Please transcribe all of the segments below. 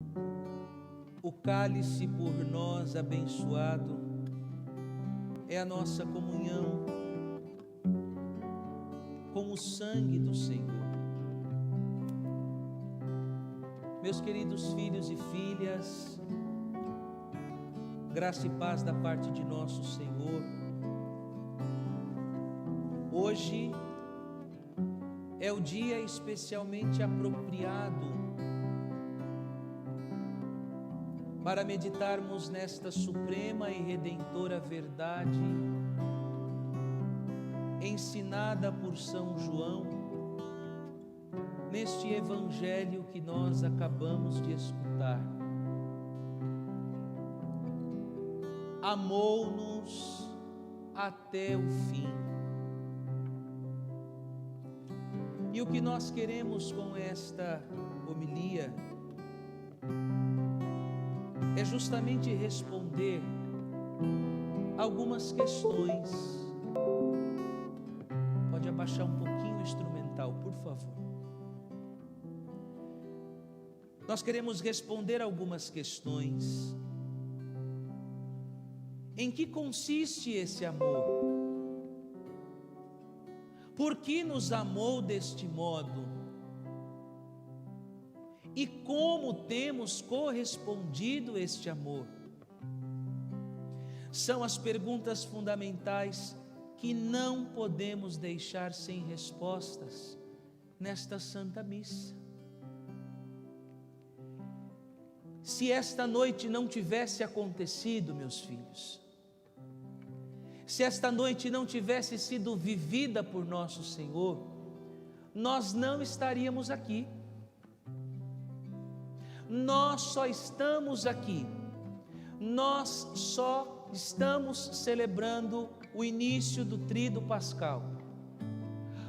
O cálice por nós abençoado é a nossa comunhão com o sangue do Senhor. Meus queridos filhos e filhas, graça e paz da parte de nosso Senhor. Hoje é o dia especialmente apropriado para meditarmos nesta suprema e redentora verdade ensinada por São João neste evangelho que nós acabamos de escutar. Amou-nos até o fim. E o que nós queremos com esta homilia é justamente responder algumas questões. Pode abaixar um pouquinho o instrumental, por favor. Nós queremos responder algumas questões. Em que consiste esse amor? Por que nos amou deste modo? E como temos correspondido este amor? São as perguntas fundamentais que não podemos deixar sem respostas nesta Santa Missa. Se esta noite não tivesse acontecido, meus filhos, se esta noite não tivesse sido vivida por nosso Senhor, nós não estaríamos aqui. Nós só estamos aqui, nós só estamos celebrando o início do Tríduo Pascal.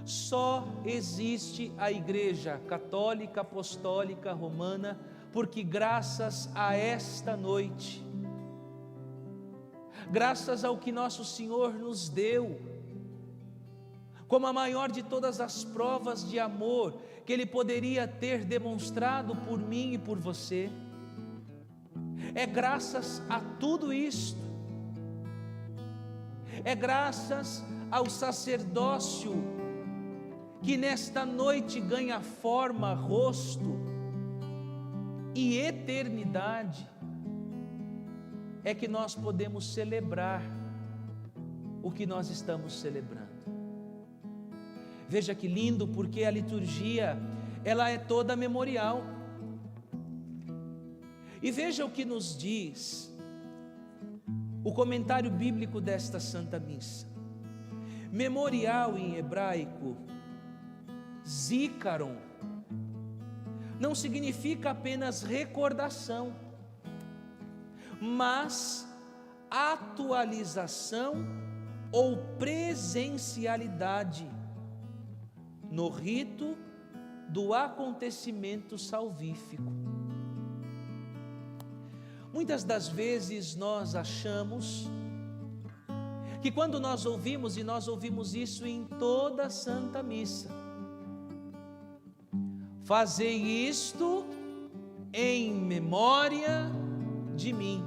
Só existe a Igreja Católica Apostólica Romana porque graças a esta noite, graças ao que nosso Senhor nos deu, como a maior de todas as provas de amor que Ele poderia ter demonstrado por mim e por você, é graças a tudo isto, é graças ao sacerdócio que nesta noite ganha forma, rosto e eternidade, é que nós podemos celebrar o que nós estamos celebrando. Veja que lindo, porque a liturgia, ela é toda memorial. E veja o que nos diz o comentário bíblico desta Santa Missa. Memorial em hebraico, zícaron, não significa apenas recordação, mas atualização ou presencialidade no rito do acontecimento salvífico. Muitas das vezes nós achamos que quando nós ouvimos, e nós ouvimos isso em toda a Santa Missa, fazei isto em memória de mim,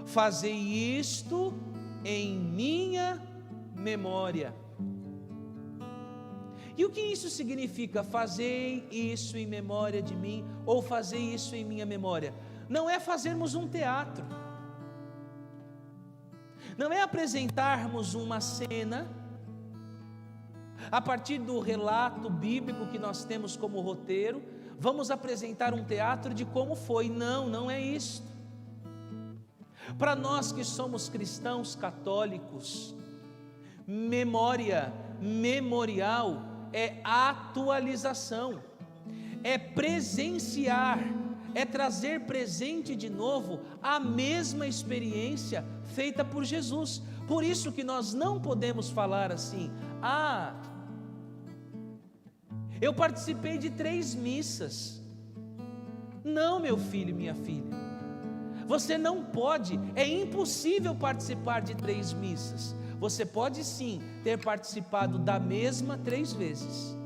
fazei isto em minha memória. E o que isso significa? Fazei isso em memória de mim, ou fazei isso em minha memória. Não é fazermos um teatro, não é apresentarmos uma cena a partir do relato bíblico que nós temos como roteiro, vamos apresentar um teatro de como foi. Não, não é isso. Para nós que somos cristãos católicos, memória, memorial, é atualização, é presenciar, é trazer presente de novo a mesma experiência feita por Jesus. Por isso que nós não podemos falar assim: ah, eu participei de 3 missas. Não, meu filho e minha filha, você não pode, é impossível participar de 3 missas. Você pode sim ter participado da mesma 3 vezes.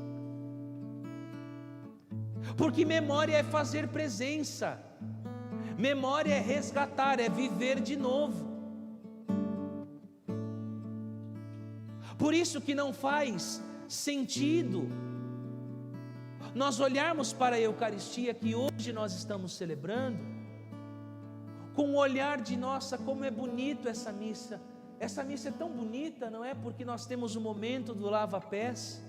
porque memória é fazer presença, memória é resgatar, é viver de novo. Por isso que não faz sentido nós olharmos para a Eucaristia que hoje nós estamos celebrando, com o olhar de nossa, como é bonito essa missa é tão bonita, não é? Porque nós temos o momento do lava-pés.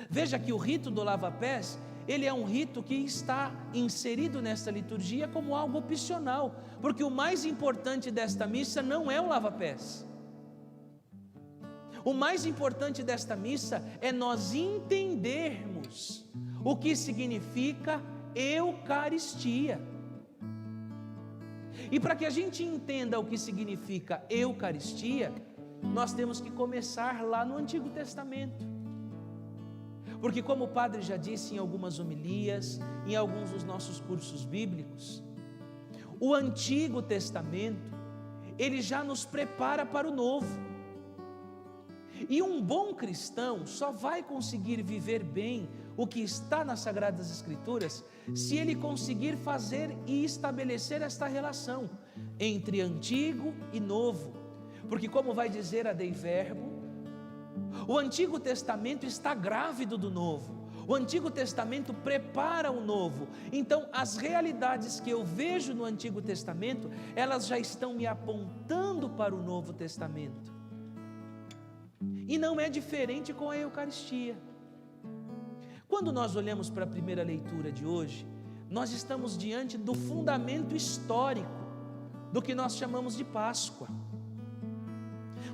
Veja que o rito do lava-pés, ele é um rito que está inserido nesta liturgia como algo opcional, porque o mais importante desta missa não é o lava-pés. O mais importante desta missa é nós entendermos o que significa Eucaristia. E para que a gente entenda o que significa Eucaristia, nós temos que começar lá no Antigo Testamento. Porque, como o padre já disse em algumas homilias, em alguns dos nossos cursos bíblicos, o Antigo Testamento, ele já nos prepara para o Novo. E um bom cristão só vai conseguir viver bem o que está nas Sagradas Escrituras se ele conseguir fazer e estabelecer esta relação entre Antigo e Novo. Porque, como vai dizer a Dei Verbo, o Antigo Testamento está grávido do Novo. O Antigo Testamento prepara o Novo. Então, as realidades que eu vejo no Antigo Testamento, elas já estão me apontando para o Novo Testamento. E não é diferente com a Eucaristia. Quando nós olhamos para a primeira leitura de hoje, nós estamos diante do fundamento histórico do que nós chamamos de Páscoa.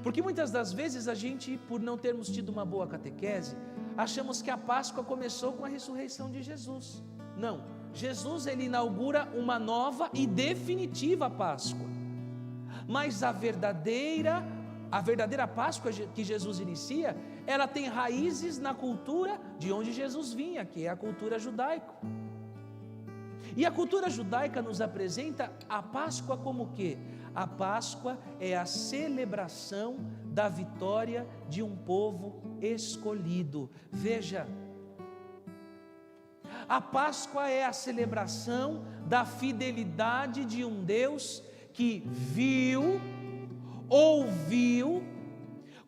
Porque muitas das vezes a gente, por não termos tido uma boa catequese, achamos que a Páscoa começou com a ressurreição de Jesus. Não, Jesus ele inaugura uma nova e definitiva Páscoa. Mas a verdadeira Páscoa que Jesus inicia, ela tem raízes na cultura de onde Jesus vinha, que é a cultura judaica. E a cultura judaica nos apresenta a Páscoa como o quê? A Páscoa é a celebração da vitória de um povo escolhido. Veja, a Páscoa é a celebração da fidelidade de um Deus que viu, ouviu,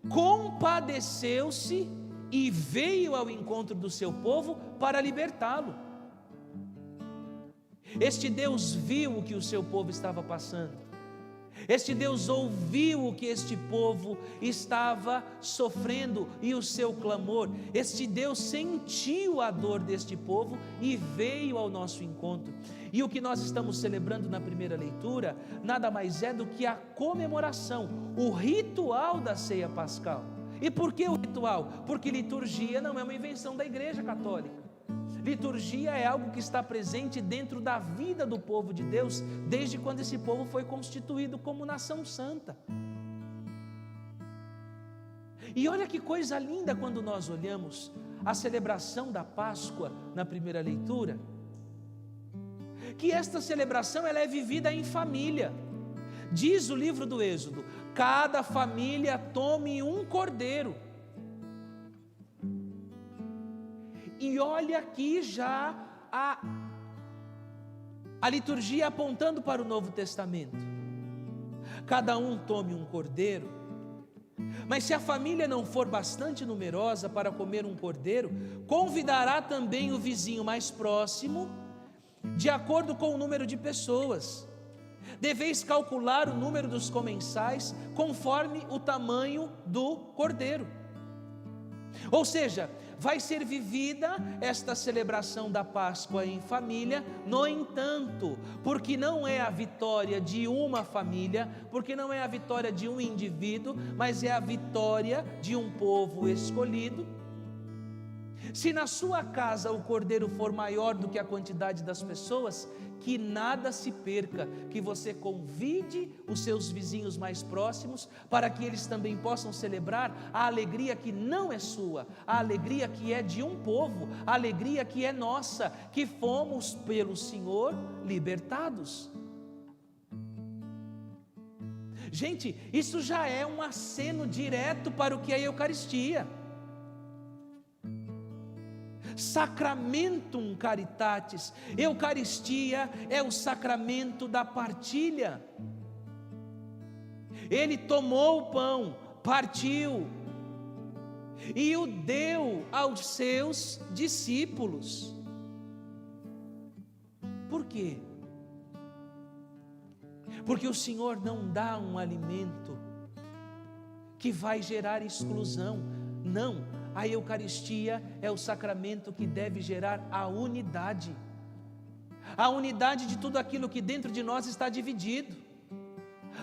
compadeceu-se e veio ao encontro do seu povo para libertá-lo. Este Deus viu o que o seu povo estava passando. Este Deus ouviu o que este povo estava sofrendo e o seu clamor. Este Deus sentiu a dor deste povo e veio ao nosso encontro. E o que nós estamos celebrando na primeira leitura, nada mais é do que a comemoração, o ritual da ceia pascal. E por que o ritual? Porque liturgia não é uma invenção da Igreja Católica. Liturgia é algo que está presente dentro da vida do povo de Deus, desde quando esse povo foi constituído como nação santa. E olha que coisa linda quando nós olhamos a celebração da Páscoa na primeira leitura, que esta celebração ela é vivida em família. Diz o livro do Êxodo: cada família tome um cordeiro. E olha aqui já a liturgia apontando para o Novo Testamento. Cada um tome um cordeiro, mas se a família não for bastante numerosa para comer um cordeiro, convidará também o vizinho mais próximo, de acordo com o número de pessoas. Deveis calcular o número dos comensais conforme o tamanho do cordeiro. Ou seja, vai ser vivida esta celebração da Páscoa em família. No entanto, porque não é a vitória de uma família, porque não é a vitória de um indivíduo, mas é a vitória de um povo escolhido. Se na sua casa o cordeiro for maior do que a quantidade das pessoas, que nada se perca, que você convide os seus vizinhos mais próximos, para que eles também possam celebrar a alegria que não é sua, a alegria que é de um povo, a alegria que é nossa, que fomos pelo Senhor libertados. Gente, isso já é um aceno direto para o que é a Eucaristia. Sacramentum caritatis. Eucaristia é o sacramento da partilha. Ele tomou o pão, partiu e o deu aos seus discípulos. Por quê? Porque o Senhor não dá um alimento que vai gerar exclusão. Não, a Eucaristia é o sacramento que deve gerar a unidade de tudo aquilo que dentro de nós está dividido,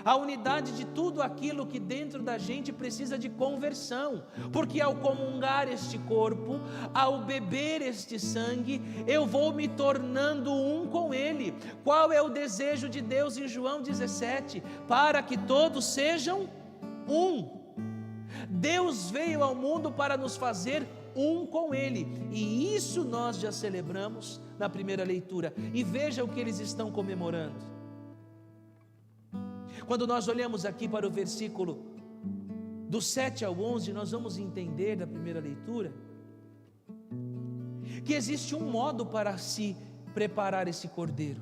a unidade de tudo aquilo que dentro da gente precisa de conversão, porque ao comungar este corpo, ao beber este sangue, eu vou me tornando um com Ele. Qual é o desejo de Deus em João 17? Para que todos sejam um. Deus veio ao mundo para nos fazer um com Ele, e isso nós já celebramos na primeira leitura. E veja o que eles estão comemorando. Quando nós olhamos aqui para o versículo do 7 ao 11, nós vamos entender da primeira leitura que existe um modo para se preparar esse cordeiro.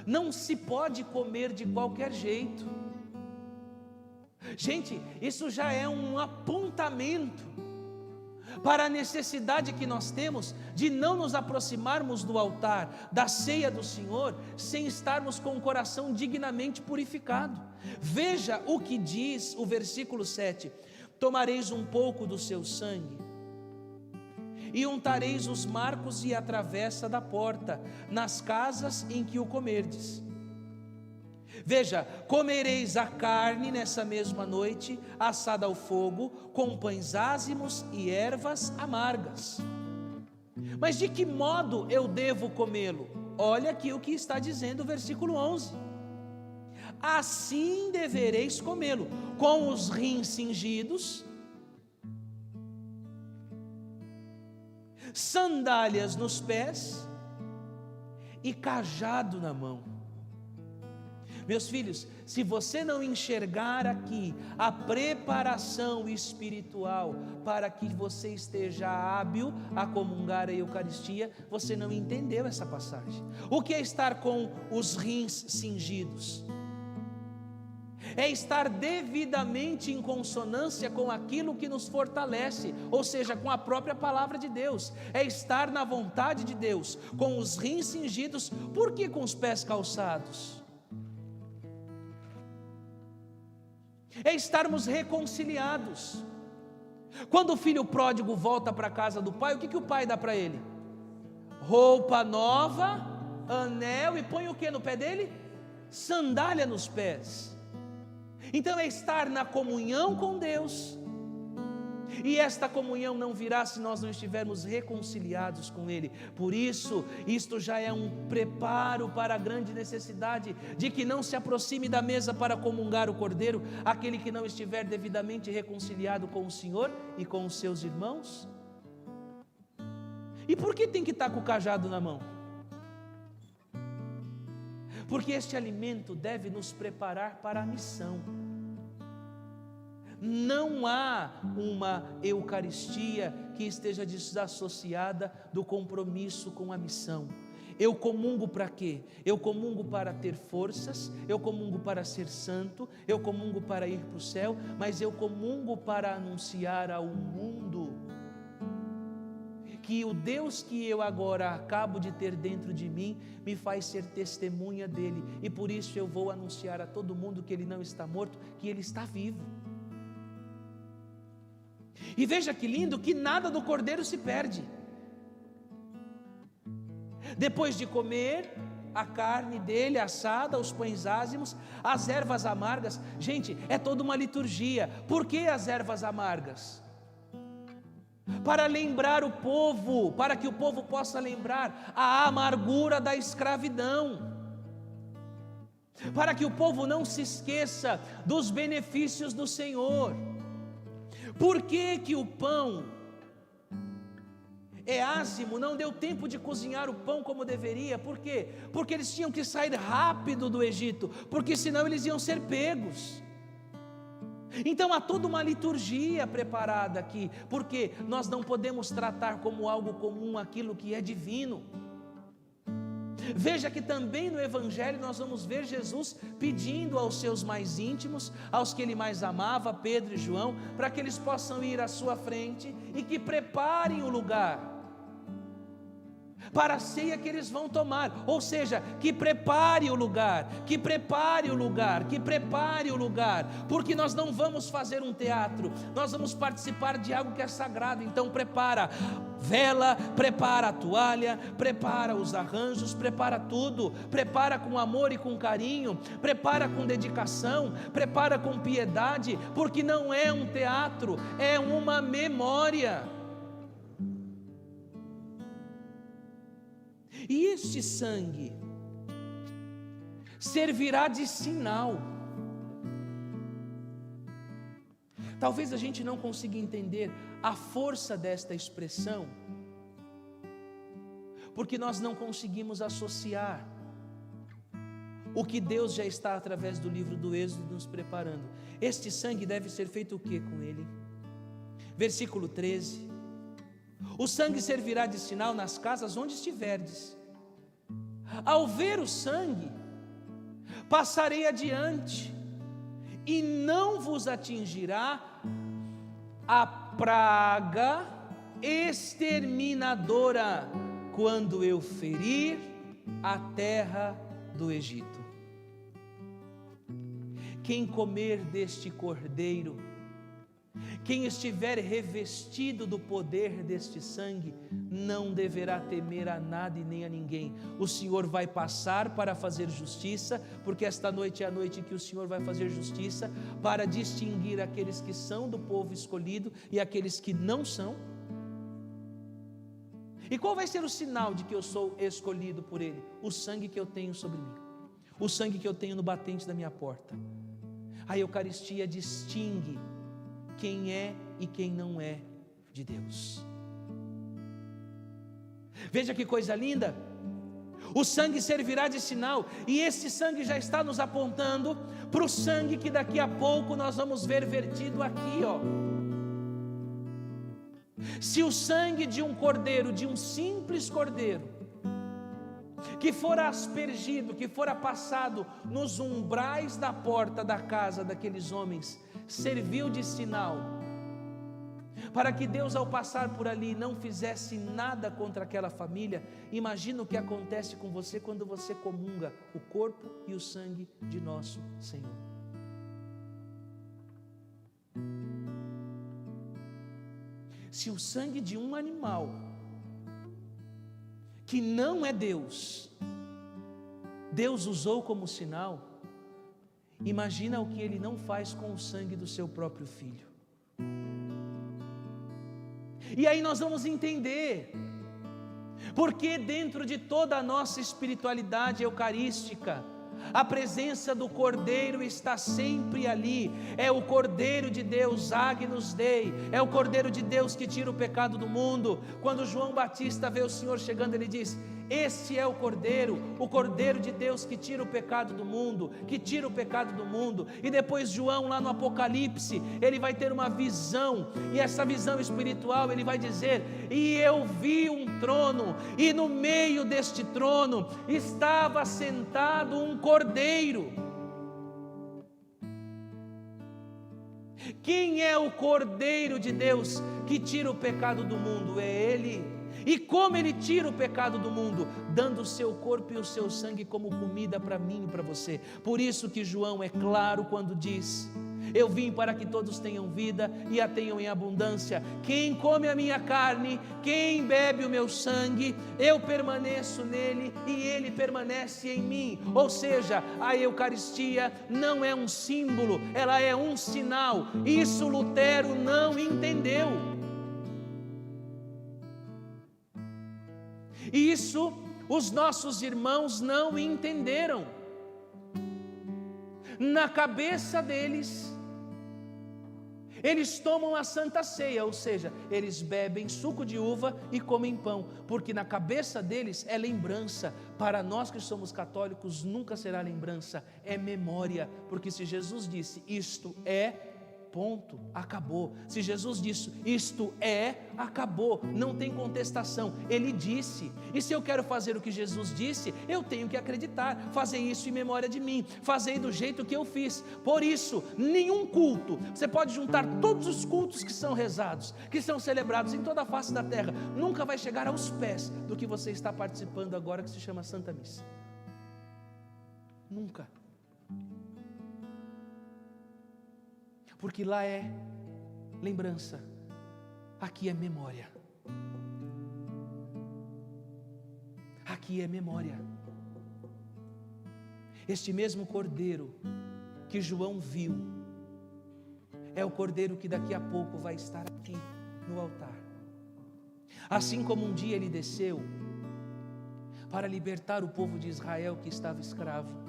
Não se pode comer de qualquer jeito. Gente, isso já é um apontamento para a necessidade que nós temos de não nos aproximarmos do altar, da ceia do Senhor, sem estarmos com o coração dignamente purificado. Veja o que diz o versículo 7: tomareis um pouco do seu sangue e untareis os marcos e a travessa da porta, nas casas em que o comerdes. Veja, comereis a carne nessa mesma noite, assada ao fogo, com pães ázimos e ervas amargas. Mas de que modo eu devo comê-lo? Olha aqui o que está dizendo o versículo 11: assim devereis comê-lo, com os rins cingidos, sandálias nos pés e cajado na mão. Meus filhos, se você não enxergar aqui a preparação espiritual para que você esteja hábil a comungar a Eucaristia, você não entendeu essa passagem. O que é estar com os rins cingidos? É estar devidamente em consonância com aquilo que nos fortalece, ou seja, com a própria palavra de Deus. É estar na vontade de Deus, com os rins cingidos. Por que com os pés calçados? É estarmos reconciliados. Quando o filho pródigo volta para a casa do pai, o que o pai dá para ele? Roupa nova, anel, e põe o que no pé dele? Sandália nos pés. Então é estar na comunhão com Deus, e esta comunhão não virá se nós não estivermos reconciliados com Ele. Por isso, isto já é um preparo para a grande necessidade de que não se aproxime da mesa para comungar o cordeiro aquele que não estiver devidamente reconciliado com o Senhor e com os seus irmãos. E por que tem que estar com o cajado na mão? Porque este alimento deve nos preparar para a missão. Não há uma Eucaristia que esteja desassociada do compromisso com a missão. Eu comungo para quê? Eu comungo para ter forças, eu comungo para ser santo, eu comungo para ir para o céu, mas eu comungo para anunciar ao mundo que o Deus que eu agora acabo de ter dentro de mim me faz ser testemunha dele, e por isso eu vou anunciar a todo mundo que ele não está morto, que ele está vivo. E veja que lindo, que nada do cordeiro se perde. Depois de comer a carne dele assada, os pães ázimos, as ervas amargas. Gente, é toda uma liturgia. Por que as ervas amargas? Para lembrar o povo, para que o povo possa lembrar a amargura da escravidão, para que o povo não se esqueça dos benefícios do Senhor. Por que o pão é ázimo? Não deu tempo de cozinhar o pão como deveria. Por quê? Porque eles tinham que sair rápido do Egito, porque senão eles iam ser pegos. Então há toda uma liturgia preparada aqui, porque nós não podemos tratar como algo comum aquilo que é divino. Veja que também no Evangelho nós vamos ver Jesus pedindo aos seus mais íntimos, aos que ele mais amava, Pedro e João, para que eles possam ir à sua frente e que preparem o lugar para a ceia que eles vão tomar, ou seja, que prepare o lugar, que prepare o lugar, que prepare o lugar, porque nós não vamos fazer um teatro, nós vamos participar de algo que é sagrado. Então prepara vela, prepara a toalha, prepara os arranjos, prepara tudo, prepara com amor e com carinho, prepara com dedicação, prepara com piedade, porque não é um teatro, é uma memória. E este sangue servirá de sinal. Talvez a gente não consiga entender a força desta expressão, porque nós não conseguimos associar o que Deus já está através do livro do Êxodo nos preparando. Este sangue deve ser feito o que com ele? Versículo 13: o sangue servirá de sinal nas casas onde estiverdes. Ao ver o sangue, passarei adiante, e não vos atingirá a praga exterminadora, quando eu ferir a terra do Egito. Quem comer deste cordeiro, quem estiver revestido do poder deste sangue, não deverá temer a nada e nem a ninguém. O Senhor vai passar para fazer justiça, porque esta noite é a noite que o Senhor vai fazer justiça, para distinguir aqueles que são do povo escolhido e aqueles que não são. E qual vai ser o sinal de que eu sou escolhido por Ele? O sangue que eu tenho sobre mim, o sangue que eu tenho no batente da minha porta. A Eucaristia distingue quem é e quem não é de Deus. Veja que coisa linda. O sangue servirá de sinal, e esse sangue já está nos apontando para o sangue que daqui a pouco nós vamos ver vertido aqui, ó. Se o sangue de um cordeiro, de um simples cordeiro, que fora aspergido, que fora passado nos umbrais da porta da casa daqueles homens, serviu de sinal, para que Deus, ao passar por ali, não fizesse nada contra aquela família. Imagina o que acontece com você quando você comunga o corpo e o sangue de nosso Senhor. Se o sangue de um animal que não é Deus, Deus usou como sinal, imagina o que Ele não faz com o sangue do seu próprio Filho. E aí nós vamos entender porque dentro de toda a nossa espiritualidade eucarística, a presença do Cordeiro está sempre ali. É o Cordeiro de Deus, Agnus Dei, é o Cordeiro de Deus que tira o pecado do mundo. Quando João Batista vê o Senhor chegando, ele diz: este é o Cordeiro de Deus que tira o pecado do mundo, que tira o pecado do mundo. E depois João, lá no Apocalipse, ele vai ter uma visão, e essa visão espiritual, ele vai dizer: e eu vi um trono, e no meio deste trono estava sentado um Cordeiro. Quem é o Cordeiro de Deus que tira o pecado do mundo? É Ele. E como Ele tira o pecado do mundo? Dando o seu corpo e o seu sangue como comida para mim e para você. Por isso que João é claro quando diz: eu vim para que todos tenham vida e a tenham em abundância. Quem come a minha carne, quem bebe o meu sangue, eu permaneço nele e ele permanece em mim. Ou seja, a Eucaristia não é um símbolo, ela é um sinal. Isso Lutero não entendeu. Isso os nossos irmãos não entenderam. Na cabeça deles, eles tomam a Santa Ceia, ou seja, eles bebem suco de uva e comem pão, porque na cabeça deles é lembrança. Para nós que somos católicos nunca será lembrança, é memória, porque se Jesus disse: isto é ponto, acabou. Se Jesus disse isto é, acabou, não tem contestação. Ele disse, e se eu quero fazer o que Jesus disse, eu tenho que acreditar, fazer isso em memória de mim, fazer do jeito que eu fiz. Por isso, nenhum culto, você pode juntar todos os cultos que são rezados, que são celebrados em toda a face da terra, nunca vai chegar aos pés do que você está participando agora, que se chama Santa Missa. Nunca. Porque lá é lembrança, aqui é memória. Aqui é memória. Este mesmo cordeiro que João viu, é o cordeiro que daqui a pouco vai estar aqui no altar. Assim como um dia ele desceu para libertar o povo de Israel que estava escravo,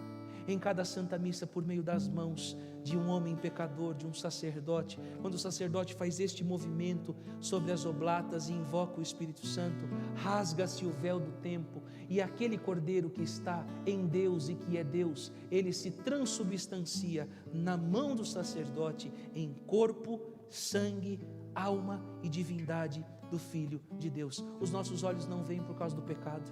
em cada Santa Missa, por meio das mãos de um homem pecador, de um sacerdote, quando o sacerdote faz este movimento sobre as oblatas e invoca o Espírito Santo, rasga-se o véu do templo, e aquele cordeiro que está em Deus e que é Deus, ele se transubstancia na mão do sacerdote em corpo, sangue, alma e divindade do Filho de Deus. Os nossos olhos não veem por causa do pecado.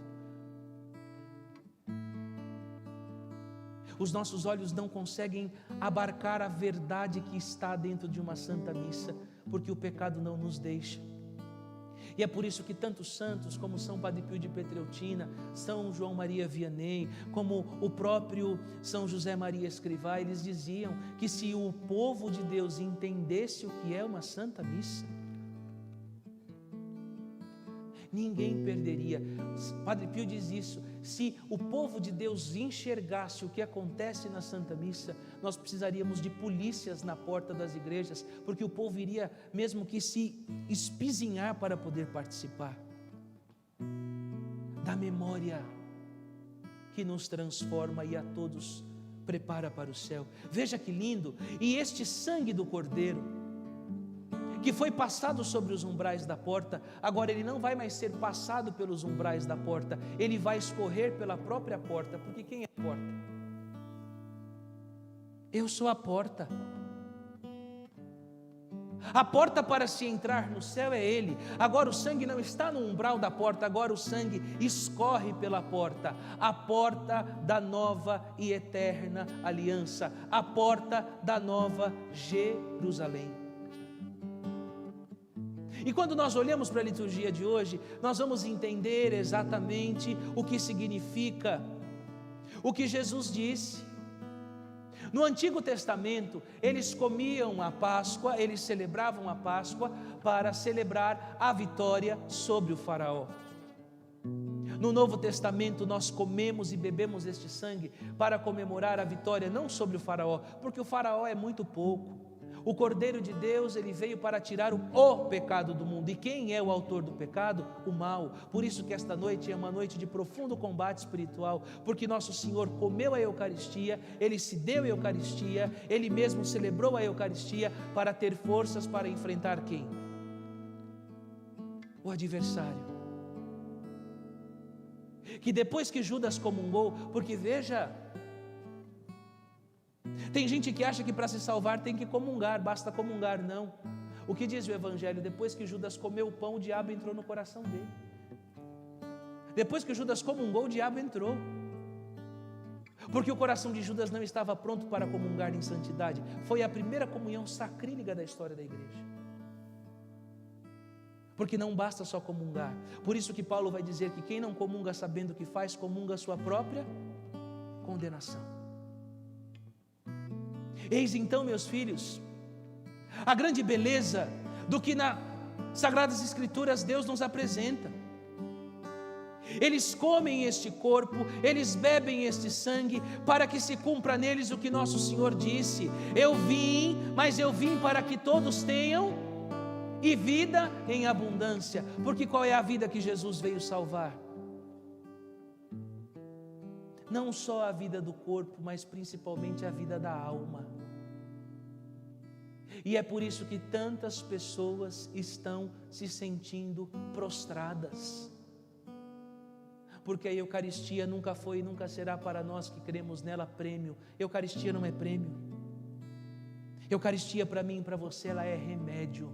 Os nossos olhos não conseguem abarcar a verdade que está dentro de uma Santa Missa, porque o pecado não nos deixa. E é por isso que tantos santos, como São Padre Pio de Petreutina, São João Maria Vianney, como o próprio São José Maria Escrivá, eles diziam que se o povo de Deus entendesse o que é uma Santa Missa, ninguém perderia. Padre Pio diz isso: se o povo de Deus enxergasse o que acontece na Santa Missa, nós precisaríamos de polícias na porta das igrejas, porque o povo iria mesmo que se espizinhar para poder participar da memória que nos transforma e a todos prepara para o céu. Veja que lindo! E este sangue do Cordeiro, que foi passado sobre os umbrais da porta, agora ele não vai mais ser passado pelos umbrais da porta, ele vai escorrer pela própria porta, porque quem é a porta? Eu sou a porta. A porta para se entrar no céu é Ele. Agora o sangue não está no umbral da porta, agora o sangue escorre pela porta, a porta da nova e eterna aliança, a porta da nova Jerusalém. E quando nós olhamos para a liturgia de hoje, nós vamos entender exatamente o que significa o que Jesus disse. No Antigo Testamento, eles comiam a Páscoa, eles celebravam a Páscoa para celebrar a vitória sobre o faraó. No Novo Testamento, nós comemos e bebemos este sangue para comemorar a vitória não sobre o faraó, porque o faraó é muito pouco. O Cordeiro de Deus, ele veio para tirar o pecado do mundo. E quem é o autor do pecado? O mal. Por isso que esta noite é uma noite de profundo combate espiritual, porque nosso Senhor comeu a Eucaristia, Ele se deu a Eucaristia, Ele mesmo celebrou a Eucaristia para ter forças para enfrentar quem? O adversário. Que depois que Judas comungou, porque veja, tem gente que acha que para se salvar tem que comungar, basta comungar. Não. O que diz o Evangelho? Depois que Judas comeu o pão, o diabo entrou no coração dele. Depois que Judas comungou, o diabo entrou. Porque o coração de Judas não estava pronto para comungar em santidade. Foi a primeira comunhão sacrílega da história da igreja. Porque não basta só comungar. Por isso que Paulo vai dizer que quem não comunga sabendo o que faz, comunga a sua própria condenação. Eis então, meus filhos, a grande beleza do que nas Sagradas Escrituras Deus nos apresenta. Eles comem este corpo, eles bebem este sangue, para que se cumpra neles o que nosso Senhor disse: eu vim, mas eu vim para que todos tenham e vida em abundância. Porque qual é a vida que Jesus veio salvar? Não só a vida do corpo, mas principalmente a vida da alma. E é por isso que tantas pessoas estão se sentindo prostradas. Porque a Eucaristia nunca foi e nunca será para nós que cremos nela prêmio. Eucaristia não é prêmio. Eucaristia para mim e para você, ela é remédio.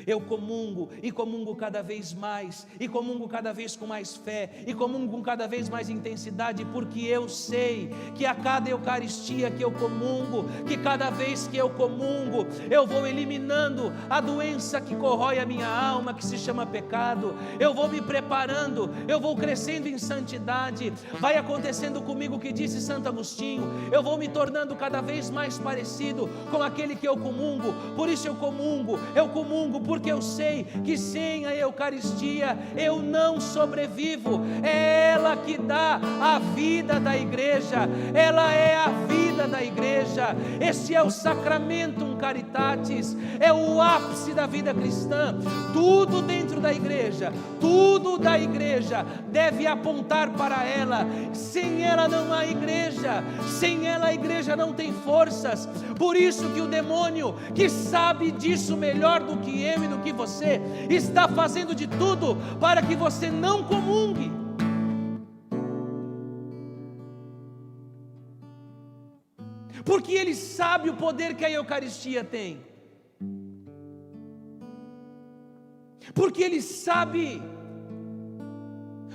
Eu comungo, e comungo cada vez mais, e comungo cada vez com mais fé, e comungo com cada vez mais intensidade, porque eu sei que a cada Eucaristia que eu comungo, que cada vez que eu comungo, eu vou eliminando a doença que corrói a minha alma, que se chama pecado. Eu vou me preparando, eu vou crescendo em santidade. Vai acontecendo comigo o que disse Santo Agostinho: eu vou me tornando cada vez mais parecido com aquele que eu comungo. Por isso eu comungo, porque eu sei que sem a Eucaristia eu não sobrevivo. É ela que dá a vida da igreja, ela é a vida da igreja. Esse é o Sacramentum Caritatis, é o ápice da vida cristã. Tudo dentro da igreja, tudo da igreja deve apontar para ela. Sem ela não há igreja, sem ela a igreja não tem forças. Por isso que o demônio, que sabe disso melhor do que eu e do que você, está fazendo de tudo para que você não comungue. Porque ele sabe o poder que a Eucaristia tem. Porque ele sabe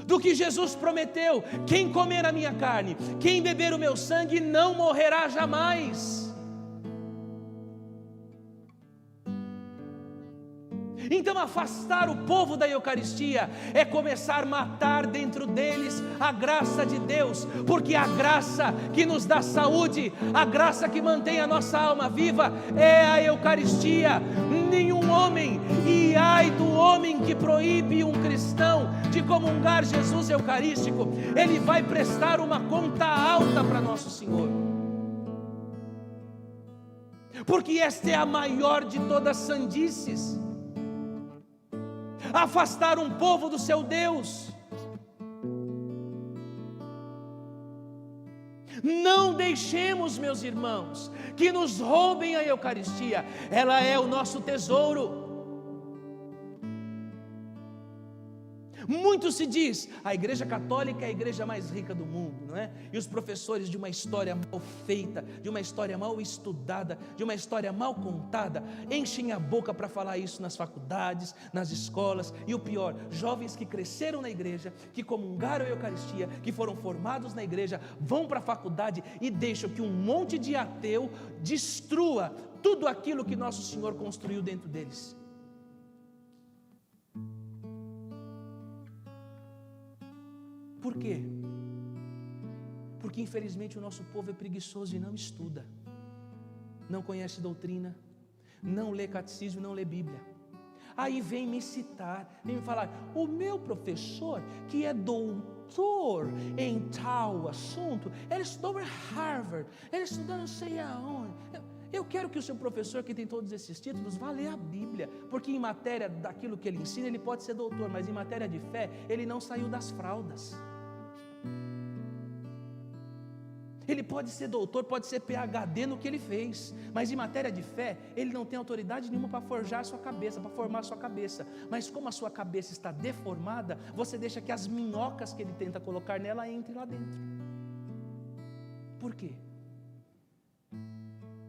do que Jesus prometeu: quem comer a minha carne, quem beber o meu sangue, não morrerá jamais. Então afastar o povo da Eucaristia é começar a matar dentro deles a graça de Deus, porque a graça que nos dá saúde, a graça que mantém a nossa alma viva, é a Eucaristia. Nenhum homem, e ai do homem que proíbe um cristão de comungar Jesus Eucarístico, ele vai prestar uma conta alta para Nosso Senhor, porque esta é a maior de todas as sandices. Afastar um povo do seu Deus. Não deixemos, meus irmãos, que nos roubem a Eucaristia. Ela é o nosso tesouro. Muito se diz, a Igreja Católica é a igreja mais rica do mundo, não é? E os professores de uma história mal feita, de uma história mal estudada, de uma história mal contada, enchem a boca para falar isso nas faculdades, nas escolas. E o pior, jovens que cresceram na igreja, que comungaram a Eucaristia, que foram formados na igreja, vão para a faculdade e deixam que um monte de ateu destrua tudo aquilo que Nosso Senhor construiu dentro deles. Por quê? Porque infelizmente o nosso povo é preguiçoso e não estuda, não conhece doutrina, não lê catecismo, não lê Bíblia. Aí vem me citar, vem me falar: o meu professor, que é doutor em tal assunto, ele estudou em Harvard, ele estudou não sei aonde. Eu quero que o seu professor, que tem todos esses títulos, vá ler a Bíblia, porque em matéria daquilo que ele ensina, ele pode ser doutor, mas em matéria de fé, ele não saiu das fraldas. Ele pode ser doutor, pode ser PhD no que ele fez, mas em matéria de fé, ele não tem autoridade nenhuma para forjar a sua cabeça, para formar a sua cabeça. Mas como a sua cabeça está deformada, você deixa que as minhocas que ele tenta colocar nela entrem lá dentro. Por quê?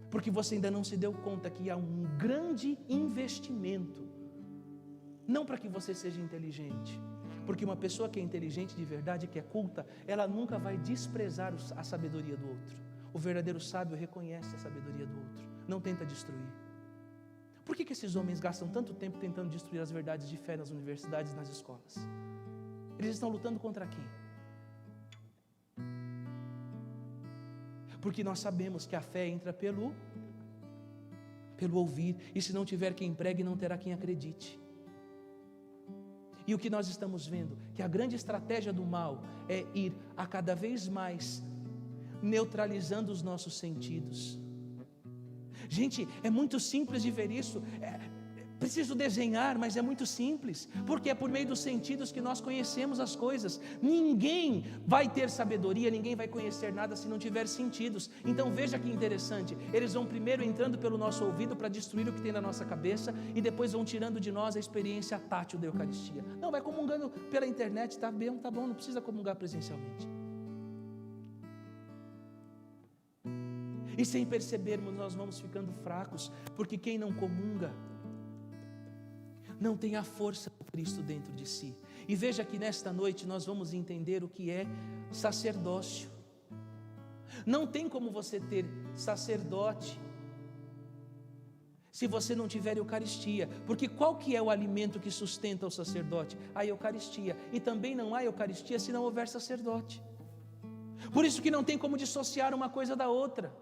Porque você ainda não se deu conta que há um grande investimento, não para que você seja inteligente, porque uma pessoa que é inteligente de verdade, que é culta, ela nunca vai desprezar a sabedoria do outro. O verdadeiro sábio reconhece a sabedoria do outro, não tenta destruir. Por que esses homens gastam tanto tempo tentando destruir as verdades de fé nas universidades e nas escolas? Eles estão lutando contra quem? Porque nós sabemos que a fé entra pelo ouvir, e se não tiver quem pregue, não terá quem acredite. E o que nós estamos vendo, que a grande estratégia do mal é ir a cada vez mais neutralizando os nossos sentidos. Gente, é muito simples de ver isso. Preciso desenhar, mas é muito simples, porque é por meio dos sentidos que nós conhecemos as coisas. Ninguém vai ter sabedoria, ninguém vai conhecer nada se não tiver sentidos. Então veja que interessante, eles vão primeiro entrando pelo nosso ouvido para destruir o que tem na nossa cabeça, e depois vão tirando de nós a experiência tátil da Eucaristia. Não, vai comungando pela internet, tá bom, não precisa comungar presencialmente. E sem percebermos, nós vamos ficando fracos, porque quem não comunga não tem a força do Cristo dentro de si. E veja que nesta noite nós vamos entender o que é sacerdócio. Não tem como você ter sacerdote se você não tiver Eucaristia, porque qual que é o alimento que sustenta o sacerdote? A Eucaristia. E também não há Eucaristia se não houver sacerdote. Por isso que não tem como dissociar uma coisa da outra.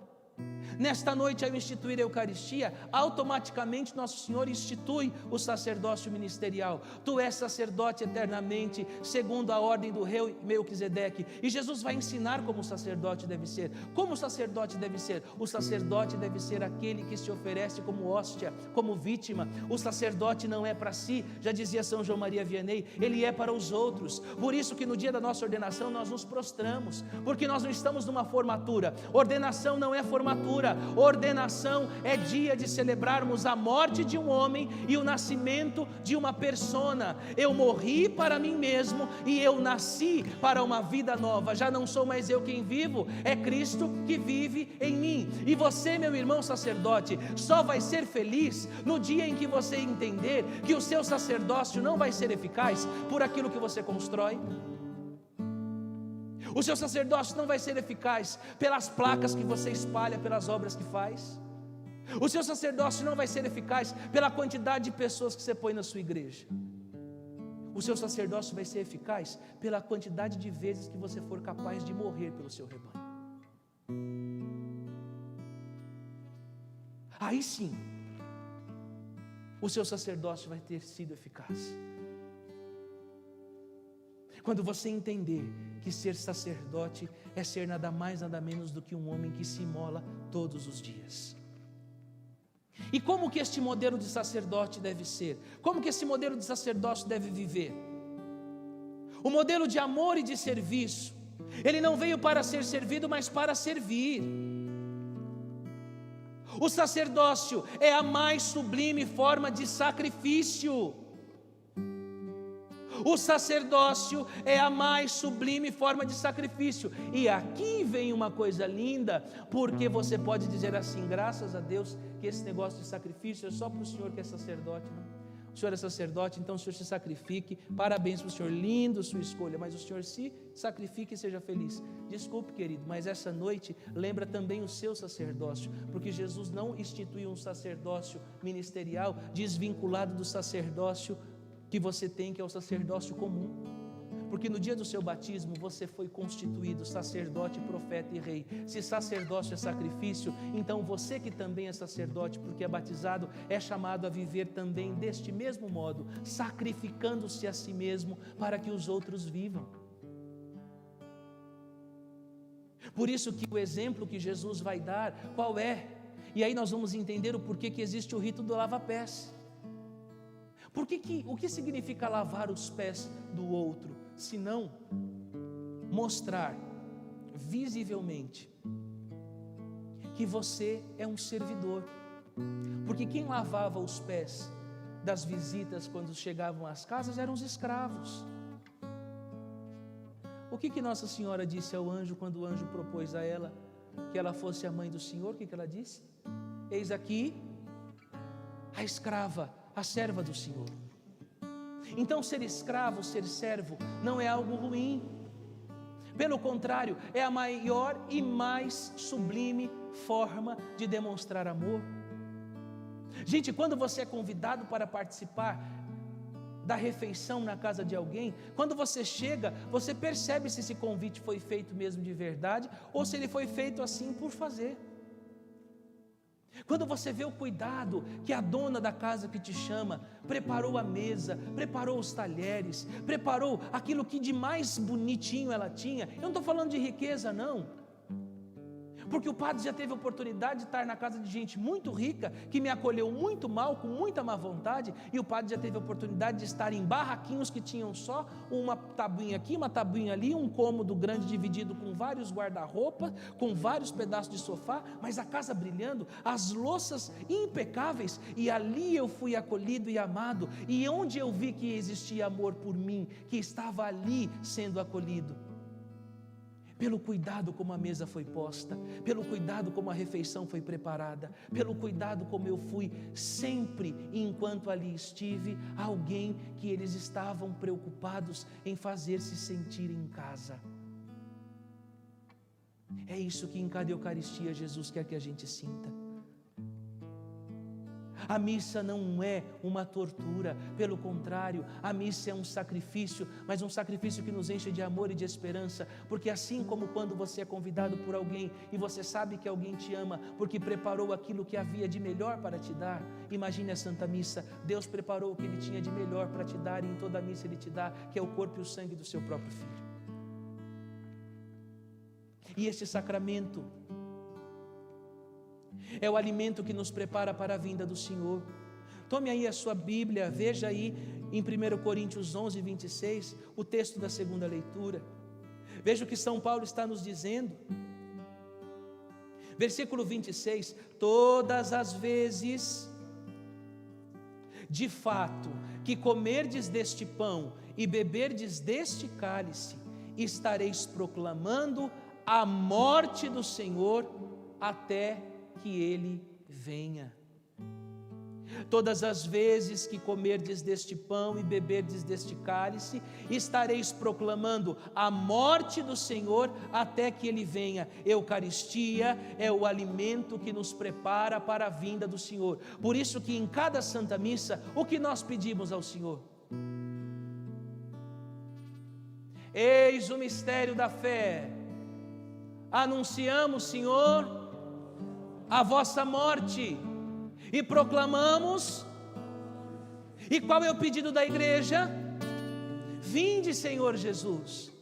Nesta noite, ao instituir a Eucaristia, automaticamente Nosso Senhor institui o sacerdócio ministerial. Tu és sacerdote eternamente, segundo a ordem do rei Melquisedeque. E Jesus vai ensinar como o sacerdote deve ser. Como o sacerdote deve ser? O sacerdote deve ser aquele que se oferece como hóstia, como vítima. O sacerdote não é para si, já dizia São João Maria Vianney, ele é para os outros. Por isso que no dia da nossa ordenação nós nos prostramos, porque nós não estamos numa formatura. Ordenação não é formatura. Ordenação é dia de celebrarmos a morte de um homem e o nascimento de uma persona. Eu morri para mim mesmo e eu nasci para uma vida nova. Já não sou mais eu quem vivo, é Cristo que vive em mim. E você, meu irmão sacerdote, só vai ser feliz no dia em que você entender que o seu sacerdócio não vai ser eficaz por aquilo que você constrói. O seu sacerdócio não vai ser eficaz pelas placas que você espalha, pelas obras que faz. O seu sacerdócio não vai ser eficaz pela quantidade de pessoas que você põe na sua igreja. O seu sacerdócio vai ser eficaz pela quantidade de vezes que você for capaz de morrer pelo seu rebanho. Aí sim, o seu sacerdócio vai ter sido eficaz. Quando você entender que ser sacerdote é ser nada mais, nada menos do que um homem que se imola todos os dias. E como que este modelo de sacerdote deve ser? Como que esse modelo de sacerdócio deve viver? O modelo de amor e de serviço. Ele não veio para ser servido, mas para servir. O sacerdócio é a mais sublime forma de sacrifício. O sacerdócio é a mais sublime forma de sacrifício. E aqui vem uma coisa linda, porque você pode dizer assim: graças a Deus que esse negócio de sacrifício é só para o senhor que é sacerdote, não? O senhor é sacerdote, então o senhor se sacrifique. Parabéns para o senhor, lindo sua escolha, mas o senhor se sacrifique e seja feliz. Desculpe, querido, mas essa noite lembra também o seu sacerdócio, porque Jesus não instituiu um sacerdócio ministerial desvinculado do sacerdócio que você tem, que é o sacerdócio comum. Porque no dia do seu batismo você foi constituído sacerdote, profeta e rei. Se sacerdócio é sacrifício, então você que também é sacerdote, porque é batizado, é chamado a viver também deste mesmo modo, sacrificando-se a si mesmo para que os outros vivam. Por isso que o exemplo que Jesus vai dar, qual é? E aí nós vamos entender o porquê que existe o rito do lava-pés. O que significa lavar os pés do outro, se não mostrar visivelmente que você é um servidor? Porque quem lavava os pés das visitas quando chegavam às casas eram os escravos. O que Nossa Senhora disse ao anjo quando o anjo propôs a ela que ela fosse a mãe do Senhor? O que ela disse? Eis aqui a escrava, a serva do Senhor. Então ser escravo, ser servo, não é algo ruim. Pelo contrário, é a maior e mais sublime forma de demonstrar amor. Gente, quando você é convidado para participar da refeição na casa de alguém, quando você chega, você percebe se esse convite foi feito mesmo de verdade, ou se ele foi feito assim por fazer. Quando você vê o cuidado que a dona da casa que te chama preparou a mesa, preparou os talheres, preparou aquilo que de mais bonitinho ela tinha. Eu não estou falando de riqueza, não, porque o padre já teve a oportunidade de estar na casa de gente muito rica, que me acolheu muito mal, com muita má vontade, e o padre já teve a oportunidade de estar em barraquinhos que tinham só uma tabuinha aqui, uma tabuinha ali, um cômodo grande dividido com vários guarda-roupa, com vários pedaços de sofá, mas a casa brilhando, as louças impecáveis, e ali eu fui acolhido e amado, e onde eu vi que existia amor por mim, que estava ali sendo acolhido. pelo cuidado como a mesa foi posta, pelo cuidado como a refeição foi preparada, pelo cuidado como eu fui sempre, enquanto ali estive, alguém que eles estavam preocupados em fazer se sentir em casa. É isso que em cada Eucaristia Jesus quer que a gente sinta. A missa não é uma tortura, pelo contrário, a missa é um sacrifício, mas um sacrifício que nos enche de amor e de esperança, porque assim como quando você é convidado por alguém e você sabe que alguém te ama, porque preparou aquilo que havia de melhor para te dar, imagine a Santa Missa, Deus preparou o que Ele tinha de melhor para te dar, e em toda a missa Ele te dá, que é o corpo e o sangue do seu próprio Filho. E este sacramento é o alimento que nos prepara para a vinda do Senhor. Tome aí a sua Bíblia, veja aí em 1 Coríntios 11, 26, o texto da segunda leitura. Veja o que São Paulo está nos dizendo. Versículo 26, todas as vezes, de fato, que comerdes deste pão e beberdes deste cálice, estareis proclamando a morte do Senhor até que Ele venha. Todas as vezes que comerdes deste pão e beberdes deste cálice, estareis proclamando a morte do Senhor até que Ele venha. Eucaristia é o alimento que nos prepara para a vinda do Senhor. Por isso que em cada Santa Missa, o que nós pedimos ao Senhor? Eis o mistério da fé. Anunciamos, Senhor, a vossa morte, e proclamamos. E qual é o pedido da igreja? Vinde, Senhor Jesus.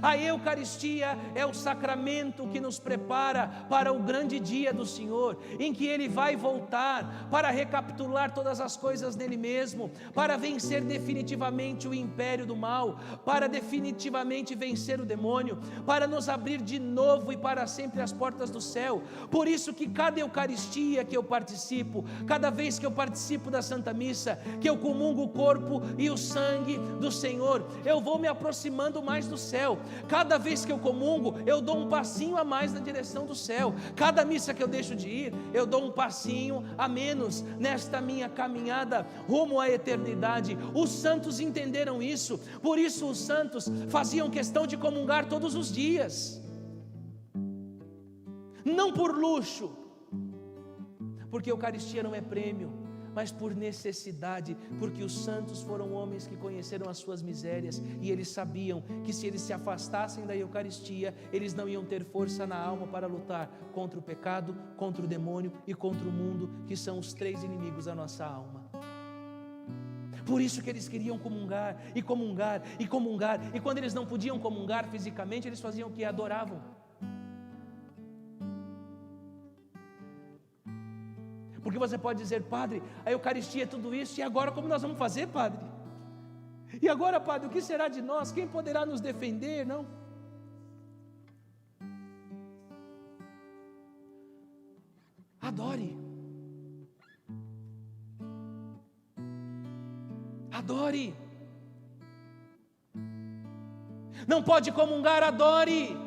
A Eucaristia é o sacramento que nos prepara para o grande dia do Senhor, em que Ele vai voltar para recapitular todas as coisas nele mesmo, para vencer definitivamente o império do mal, para definitivamente vencer o demônio, para nos abrir de novo e para sempre as portas do céu. Por isso que cada Eucaristia que eu participo, cada vez que eu participo da Santa Missa, que eu comungo o corpo e o sangue do Senhor, eu vou me aproximando mais do céu. Cada vez que eu comungo, eu dou um passinho a mais na direção do céu. Cada missa que eu deixo de ir, eu dou um passinho a menos nesta minha caminhada rumo à eternidade. Os santos entenderam isso, por isso os santos faziam questão de comungar todos os dias, não por luxo, porque a Eucaristia não é prêmio, mas por necessidade, porque os santos foram homens que conheceram as suas misérias, e eles sabiam que se eles se afastassem da Eucaristia, eles não iam ter força na alma para lutar contra o pecado, contra o demônio e contra o mundo, que são os três inimigos da nossa alma. Por isso que eles queriam comungar, e comungar, e comungar, e quando eles não podiam comungar fisicamente, eles faziam o que? Adoravam. Porque você pode dizer: padre, a Eucaristia é tudo isso, e agora como nós vamos fazer, padre? E agora, padre, o que será de nós? Quem poderá nos defender? Não. Adore. Adore. Não pode comungar, adore.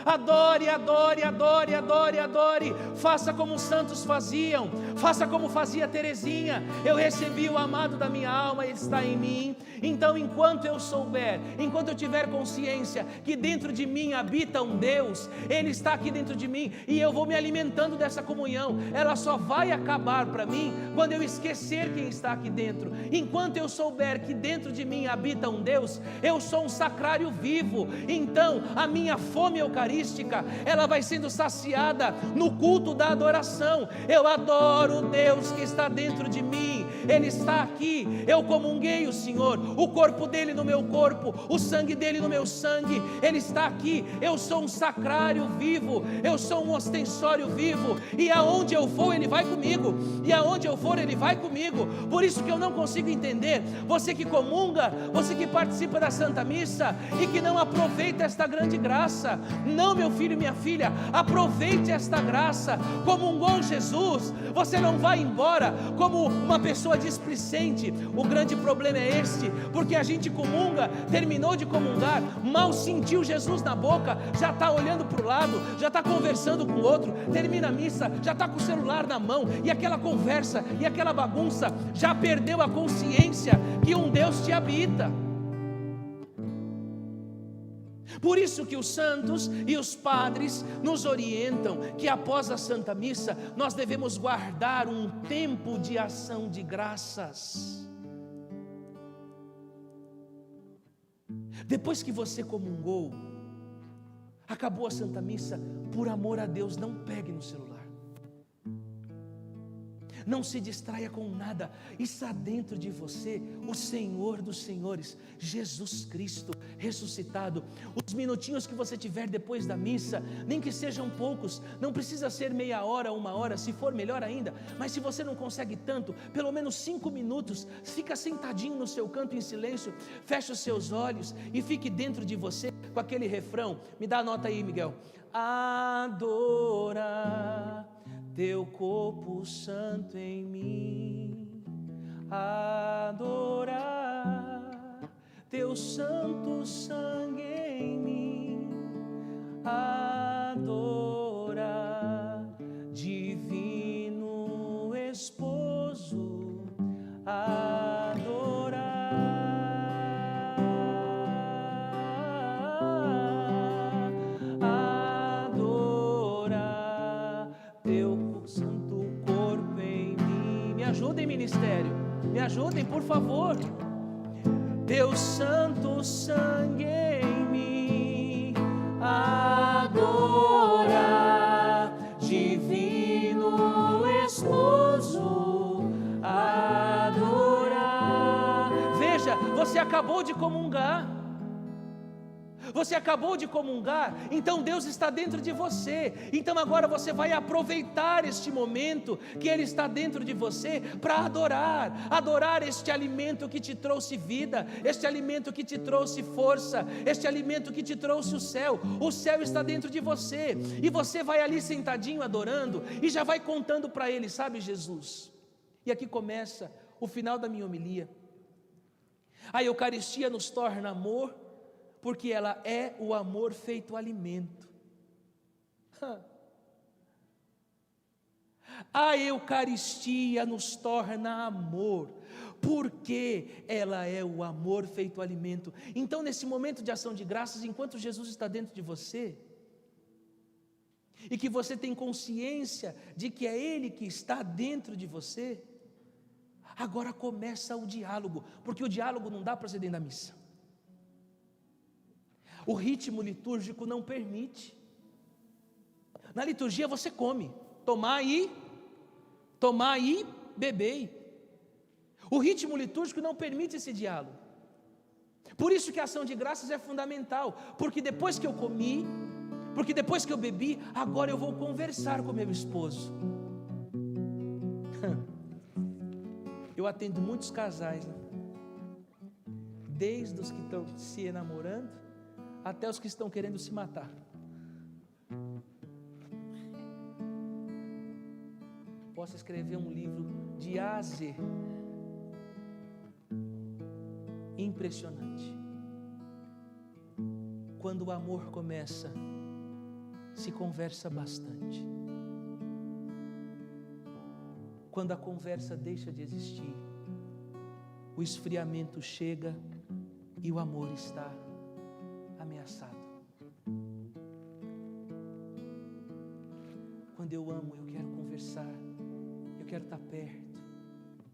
Adore, adore, adore, adore, adore. Faça como os santos faziam, faça como fazia Teresinha. Eu recebi o amado da minha alma, ele está em mim. Então enquanto eu souber, enquanto eu tiver consciência que dentro de mim habita um Deus, Ele está aqui dentro de mim, e eu vou me alimentando dessa comunhão. Ela só vai acabar para mim quando eu esquecer quem está aqui dentro. Enquanto eu souber que dentro de mim habita um Deus, eu sou um sacrário vivo. Então a minha fome eucarística, ela vai sendo saciada no culto da adoração. Eu adoro o Deus que está dentro de mim, Ele está aqui. Eu comunguei o Senhor, o corpo dele no meu corpo, o sangue dele no meu sangue, Ele está aqui. Eu sou um sacrário vivo, eu sou um ostensório vivo, e aonde eu for Ele vai comigo, e aonde eu for Ele vai comigo. Por isso que eu não consigo entender você que comunga, você que participa da Santa Missa e que não aproveita esta grande graça. Não, meu filho e minha filha, aproveite esta graça. Comungou Jesus, você não vai embora como uma pessoa pessoa displicente, o grande problema é este, porque a gente comunga, terminou de comungar, mal sentiu Jesus na boca, já está olhando para o lado, já está conversando com o outro, termina a missa, já está com o celular na mão, e aquela conversa, e aquela bagunça, já perdeu a consciência que um Deus te habita. Por isso que os santos e os padres nos orientam que após a Santa Missa nós devemos guardar um tempo de ação de graças. Depois que você comungou, acabou a Santa Missa, por amor a Deus, não pegue no celular. Não se distraia com nada. Está dentro de você o Senhor dos Senhores, Jesus Cristo ressuscitado. Os minutinhos que você tiver depois da missa, nem que sejam poucos, não precisa ser meia hora, uma hora, se for melhor ainda, mas se você não consegue tanto, pelo menos 5 minutos, fica sentadinho no seu canto em silêncio, fecha os seus olhos e fique dentro de você com aquele refrão. Me dá a nota aí, Miguel. Adorar Teu corpo santo em mim, adorar Teu santo sangue em mim, adorar divino esposo, ministério, me ajudem por favor. Teu santo sangue em mim, adorar divino esposo, adorar. Veja, você acabou de comungar. Você acabou de comungar, então Deus está dentro de você. Então agora você vai aproveitar este momento que Ele está dentro de você para adorar este alimento que te trouxe vida, este alimento que te trouxe força, este alimento que te trouxe o céu. O céu está dentro de você, e você vai ali sentadinho adorando, e já vai contando para Ele, sabe, Jesus? E aqui começa o final da minha homilia. A Eucaristia nos torna amor, porque ela é o amor feito alimento. A Eucaristia nos torna amor, porque ela é o amor feito alimento. Então, nesse momento de ação de graças, enquanto Jesus está dentro de você, e que você tem consciência de que é Ele que está dentro de você, agora começa o diálogo, porque o diálogo não dá para ser dentro da missa. O ritmo litúrgico não permite. Na liturgia você come, tomar e beber. O ritmo litúrgico não permite esse diálogo. Por isso que a ação de graças é fundamental, porque depois que eu comi, porque depois que eu bebi, agora eu vou conversar com meu esposo. Eu atendo muitos casais, né? Desde os que estão se enamorando até os que estão querendo se matar. Posso escrever um livro de A a Z. Impressionante. Quando o amor começa, se conversa bastante. Quando a conversa deixa de existir, o esfriamento chega e o amor está ameaçado. Quando eu amo, eu quero conversar, eu quero estar perto,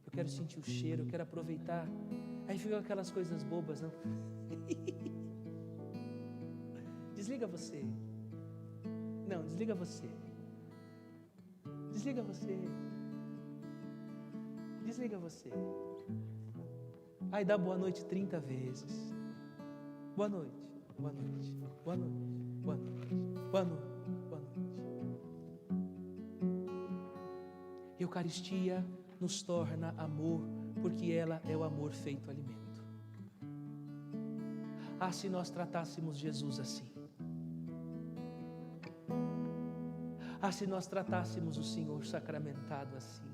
eu quero sentir o cheiro, eu quero aproveitar. Aí ficam aquelas coisas bobas, não? Desliga você. Não, desliga você. Desliga você. Desliga você. Aí dá boa noite 30 vezes. Boa noite, boa noite, boa noite, boa noite, boa noite, boa noite. Eucaristia nos torna amor, porque ela é o amor feito alimento. Ah, se nós tratássemos Jesus assim. Ah, se nós tratássemos o Senhor sacramentado assim.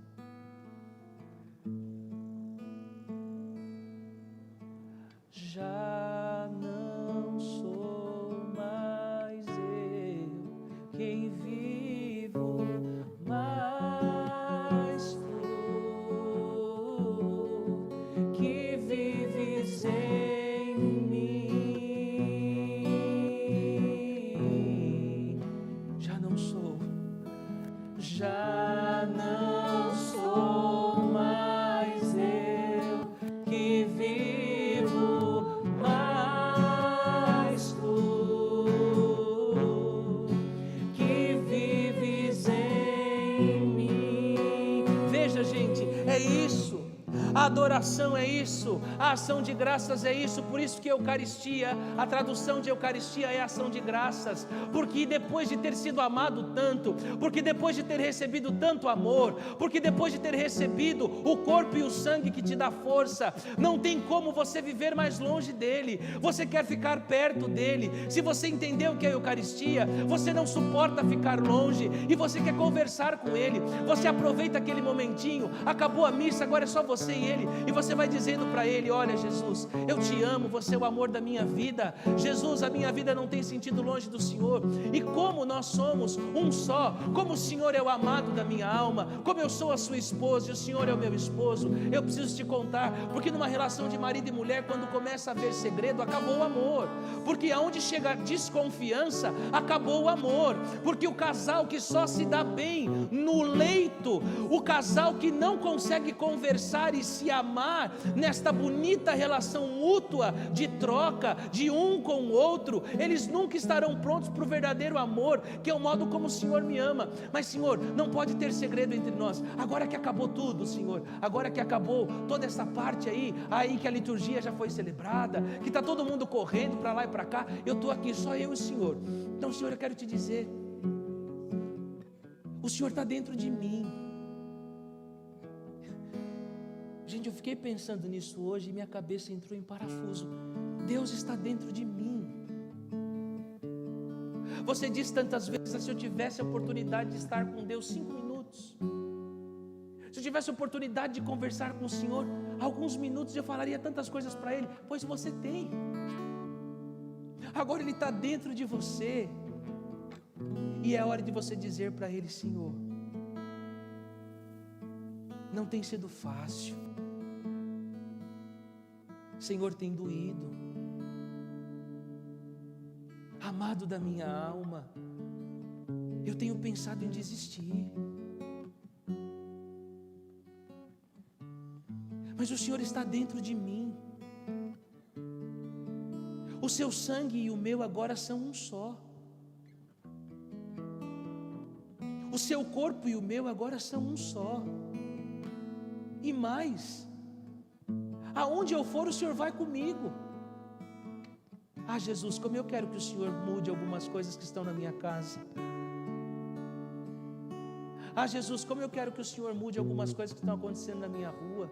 quem vivo, mas tu que vives em mim. Já não sou mais eu que vivo, mas tu que vives em mim. Veja, gente, é isso. A adoração é isso, a ação de graças é isso. Por isso que Eucaristia, a tradução de Eucaristia é ação de graças, porque depois de ter sido amado tanto, porque depois de ter recebido tanto amor, porque depois de ter recebido o corpo e o sangue que te dá força, não tem como você viver mais longe dele. Você quer ficar perto dele. Se você entendeu o que é a Eucaristia, você não suporta ficar longe e você quer conversar com ele. Você aproveita aquele momentinho, acabou a missa, agora é só você e ele, e você vai dizendo para ele: olha, Jesus, eu te amo, você é o amor da minha vida. Jesus, a minha vida não tem sentido longe do Senhor. E como nós somos um só, como o Senhor é o amado da minha alma, como eu sou a sua esposa e o Senhor é o meu esposo, eu preciso te contar, porque numa relação de marido e mulher, quando começa a haver segredo, acabou o amor. Porque aonde chega a desconfiança, acabou o amor. Porque o casal que só se dá bem no leito, o casal que não consegue conversar e se amar nesta bonita relação mútua de troca de um com o outro, eles nunca estarão prontos para o verdadeiro amor, que é o modo como o Senhor me ama. Mas, Senhor, não pode ter segredo entre nós. Agora que acabou tudo, Senhor, agora que acabou toda essa parte aí que a liturgia já foi celebrada, que está todo mundo correndo para lá e para cá, eu estou aqui só eu e o Senhor. Então, Senhor, eu quero te dizer, o Senhor está dentro de mim. Gente, eu fiquei pensando nisso hoje e minha cabeça entrou em parafuso. Deus está dentro de mim. Você diz tantas vezes: se eu tivesse a oportunidade de estar com Deus 5 minutos, se eu tivesse a oportunidade de conversar com o Senhor alguns minutos, eu falaria tantas coisas para Ele. Pois você tem. Agora Ele está dentro de você, e é hora de você dizer para Ele: Senhor, não tem sido fácil, Senhor, tem doído, amado da minha alma, eu tenho pensado em desistir, mas o Senhor está dentro de mim. O seu sangue e o meu agora são um só. O seu corpo e o meu agora são um só. E mais, aonde eu for, o Senhor vai comigo. Ah, Jesus, como eu quero que o Senhor mude algumas coisas que estão na minha casa. Ah, Jesus, como eu quero que o Senhor mude algumas coisas que estão acontecendo na minha rua.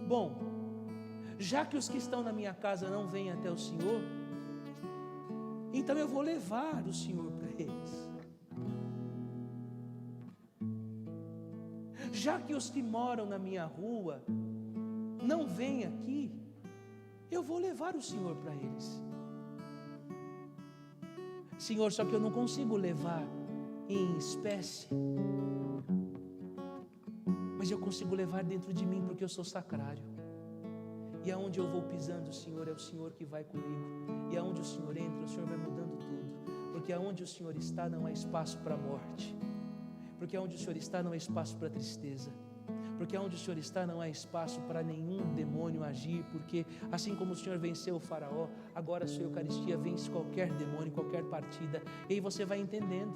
Bom, já que os que estão na minha casa não vêm até o Senhor, então eu vou levar o Senhor para eles. Já que os que moram na minha rua não vêm aqui, eu vou levar o Senhor para eles. Senhor, só que eu não consigo levar em espécie, mas eu consigo levar dentro de mim, porque eu sou sacrário. E aonde eu vou pisando, Senhor, é o Senhor que vai comigo. E aonde o Senhor entra, o Senhor vai mudando tudo. Porque aonde o Senhor está não há espaço para a morte. Porque aonde o Senhor está não há espaço para tristeza. Porque aonde o Senhor está não há espaço para nenhum demônio agir. Porque assim como o Senhor venceu o faraó, agora a sua Eucaristia vence qualquer demônio, qualquer partida. E aí você vai entendendo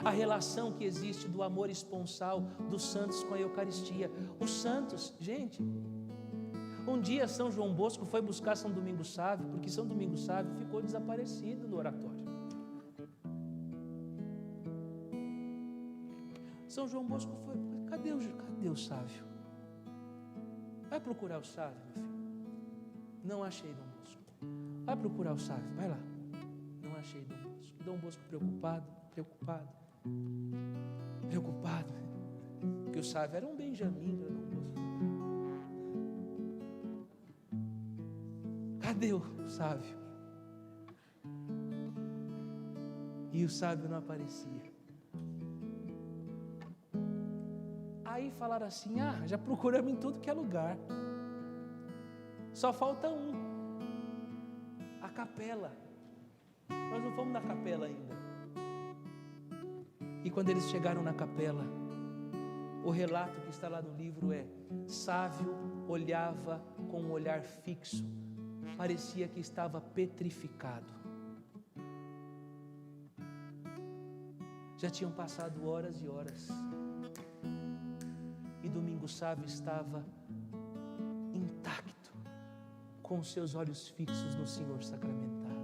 a relação que existe do amor esponsal dos santos com a Eucaristia. Os santos, gente, um dia São João Bosco foi buscar São Domingos Sávio, porque São Domingos Sávio ficou desaparecido no oratório. São João Bosco foi: cadê o Sávio? Vai procurar o Sávio, meu filho. Não achei Dom Bosco. Vai procurar o Sávio, vai lá. Não achei Dom Bosco. Dom Bosco preocupado, porque o Sávio era um Benjamim para Dom Bosco. Cadê o Sávio? E o sábio não aparecia. Aí falaram assim: já procuramos em tudo que é lugar, só falta a capela. Nós não fomos na capela ainda. E quando eles chegaram na capela, o relato que está lá no livro é: Sávio olhava com um olhar fixo, parecia que estava petrificado. Já tinham passado horas e horas, e Domingos Sávio estava intacto, com os seus olhos fixos no Senhor sacramentado.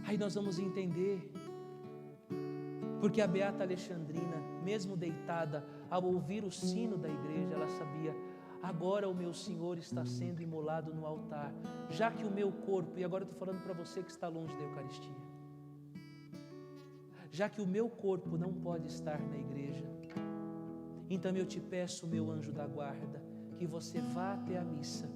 Aí nós vamos entender porque a beata Alexandrina, mesmo deitada, ao ouvir o sino da igreja, ela sabia: agora o meu Senhor está sendo imolado no altar, já que o meu corpo, e agora eu estou falando para você que está longe da Eucaristia, já que o meu corpo não pode estar na igreja, então eu te peço, meu anjo da guarda, que você vá até a missa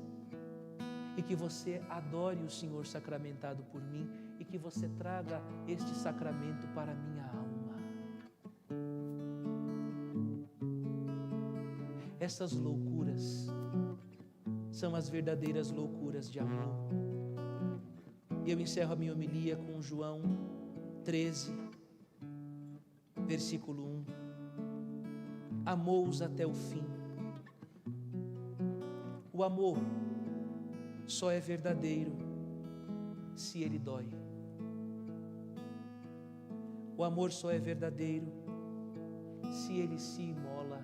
e que você adore o Senhor sacramentado por mim e que você traga este sacramento para a minha alma. Essas loucuras são as verdadeiras loucuras de amor. E eu encerro a minha homilia com João 13, versículo 1. Amou-os até o fim. O amor só é verdadeiro se ele dói. O amor só é verdadeiro se ele se imola.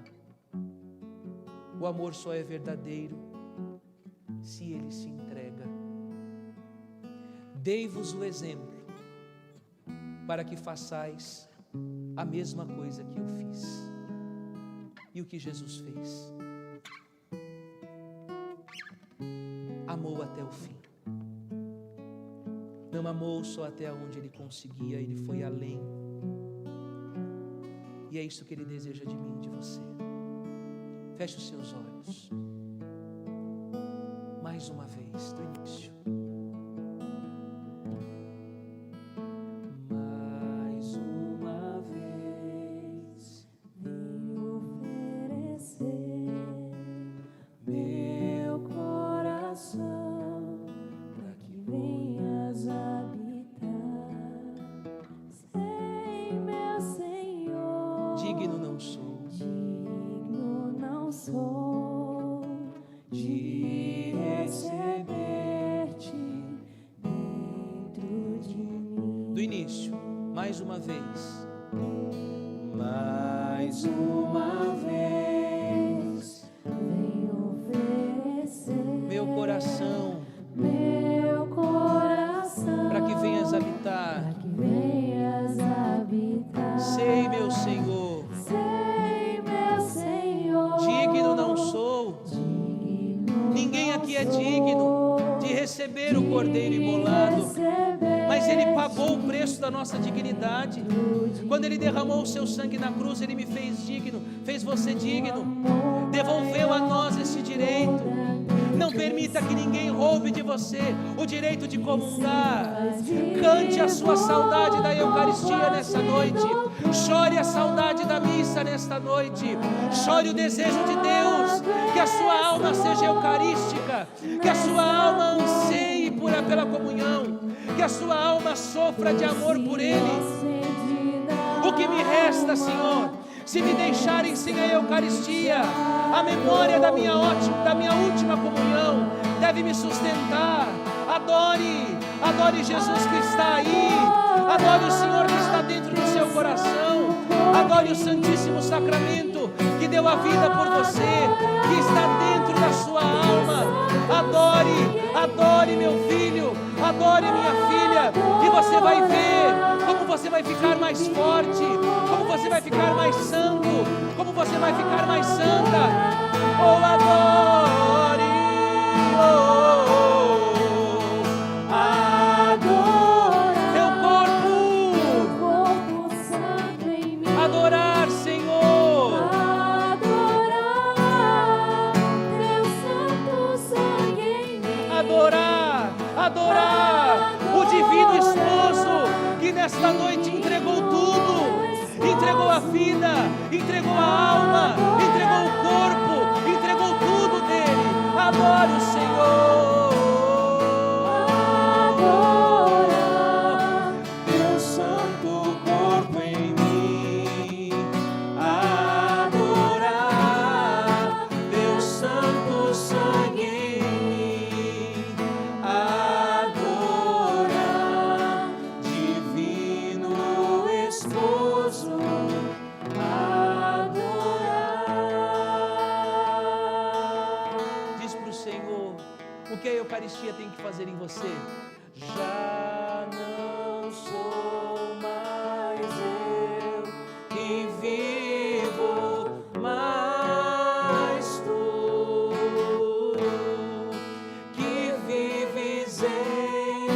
O amor só é verdadeiro se ele se entrega. Dei-vos o exemplo para que façais a mesma coisa que eu fiz. E o que Jesus fez? Amou até o fim. Não amou só até onde ele conseguia, ele foi além. E é isso que ele deseja de mim e de você. Feche os seus olhos. Mais uma vez, do início. Mais uma vez vim oferecer meu coração para que venhas habitar. Sei, meu Senhor, digno não sou. Sou de receber-te dentro de mim. Do início, mais uma vez. Mais uma vez venho oferecer meu coração para que venhas habitar. Sei, meu Senhor, digno não sou. Ninguém aqui é digno de receber o Cordeiro imolado, mas Ele pagou o preço da nossa dignidade. Quando Ele derramou o seu sangue na cruz, Ele me fez digno, fez você digno, devolveu a nós esse direito. Não permita que ninguém roube de você o direito de comungar. Cante a sua saudade da Eucaristia nessa noite. Chore a saudade da missa nesta noite. Chore o desejo de Deus que a sua alma seja eucarística, que a sua alma anseie pela comunhão, que a sua alma sofra de amor por Ele. O que me resta, Senhor, se me deixarem sem a Eucaristia? A memória da minha última comunhão deve me sustentar. Adore Jesus que está aí. Adore o Senhor que está dentro do seu coração. Adore o Santíssimo Sacramento que deu a vida por você, que está dentro da sua alma. Adore meu filho, adore minha filha, e você vai ver como você vai ficar mais forte, como você vai ficar mais santo, como você vai ficar mais santa. Oh, adore, teu corpo santo em mim. Adorar, Senhor. Adorar teu santo sangue em mim. Adorar o divino nesta noite entregou tudo, entregou a vida, entregou a alma, entregou o corpo, entregou tudo dele. Adore o Senhor. Eucaristia tem que fazer em você. Já não sou mais eu que vivo, mas tu que vives em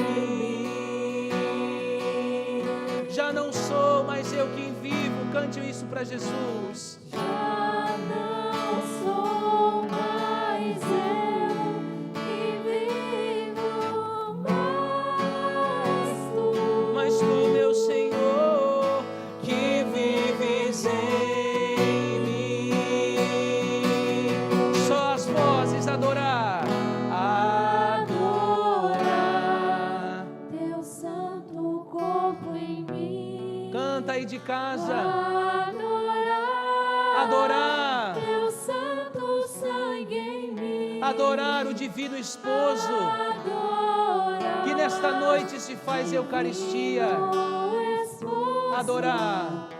mim. Já não sou mais eu quem vivo. Cante isso para Jesus. Já não sou mais eu. De casa, adorar teu santo sangue em mim, adorar o divino esposo, que nesta noite se faz Eucaristia, adorar.